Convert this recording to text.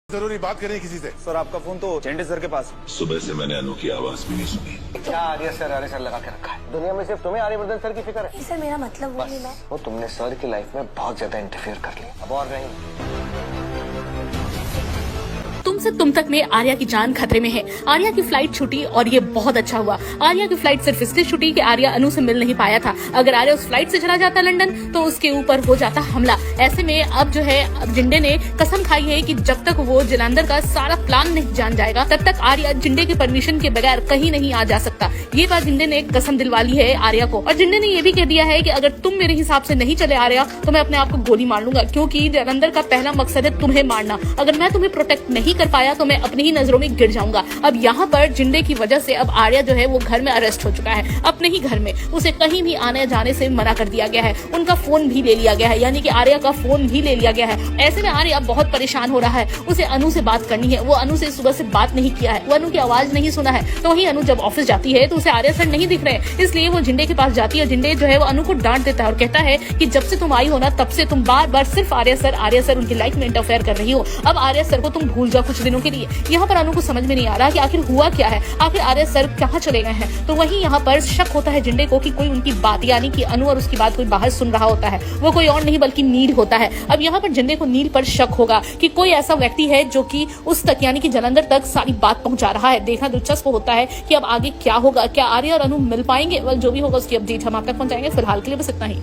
जरूरी बात करें किसी से। सर आपका फोन तो झंडे सर के पास है। सुबह से मैंने अनु की आवाज भी नहीं सुनी। क्या आर्य सर लगा के रखा है। दुनिया में सिर्फ तुम्हें आर्यवर्धन सर की फिक्र है। सर मेरा मतलब वो नहीं, मैं वो तुमने सर की लाइफ में बहुत ज्यादा इंटरफेयर कर लिया, अब और नहीं। तुमसे तुम तक में आर्या की जान खतरे में है। आर्या की फ्लाइट छूटी और ये बहुत अच्छा हुआ। आर्या की फ्लाइट सिर्फ इसलिए छूटी कि आर्या अनु से मिल नहीं पाया था। अगर आर्या उस फ्लाइट से चला जाता लंदन तो उसके ऊपर हो जाता हमला। ऐसे में अब जो है अब जिंदे ने कसम खाई है कि जब तक वो जलंधर का सारा प्लान नहीं जान जाएगा तब तक आर्या जिंदे की परमिशन के बगैर कहीं नहीं आ जा सकता। ये बात जिंदे ने कसम दिलवा ली है आर्या को। और जिंदे ने ये भी कह दिया है कि अगर तुम मेरे हिसाब से नहीं चले आर्या तो मैं अपने आप को गोली मार लूंगा, क्योंकि जलंधर का पहला मकसद है तुम्हें मारना। अगर मैं तुम्हें प्रोटेक्ट नहीं कर पाया तो मैं अपनी ही नजरों में गिर जाऊंगा। अब यहाँ पर जिंदे की वजह से अब आर्या जो है वो घर में अरेस्ट हो चुका है। अपने ही घर में उसे कहीं भी आने जाने से मना कर दिया गया है। उनका फोन भी ले लिया गया है, यानी कि आर्या का फोन भी ले लिया गया है। ऐसे में आर्या बहुत परेशान हो रहा है। उसे अनु से बात करनी है। वो अनु से सुबह से बात नहीं किया है, वो अनु की आवाज नहीं सुना है। तो वही अनु जब ऑफिस जाती है तो उसे आर्या सर नहीं दिख रहे, इसलिए वो जिंदे के पास जाती है। जिंदे जो है वो अनु को डांट देता है और कहता है कि जब से तुम आई हो ना तब से तुम बार बार सिर्फ आर्या सर उनकी लाइफ में इंटरफेयर कर रही हो। अब आर्या सर को तुम भूल जाओ कुछ दिनों के लिए। यहाँ पर अनु को समझ में नहीं आ रहा कि आखिर हुआ क्या है, आखिर आर्य सर कहाँ चले गए हैं। तो वहीं यहाँ पर शक होता है जिंदे को कि कोई उनकी बात, यानी कि अनु और उसकी बात कोई बाहर सुन रहा होता है। वो कोई और नहीं बल्कि नील होता है। अब यहाँ पर जिंदे को नील पर शक होगा कि कोई ऐसा व्यक्ति है जो कि उस तक यानी कि जलंधर तक सारी बात पहुंचा रहा है। देखना दिलचस्प होता है कि अब आगे क्या होगा, क्या आर्य और अनु मिल पाएंगे। जो भी होगा उसकी अपडेट हम आप तक पहुंचाएंगे। फिलहाल के लिए बस इतना ही।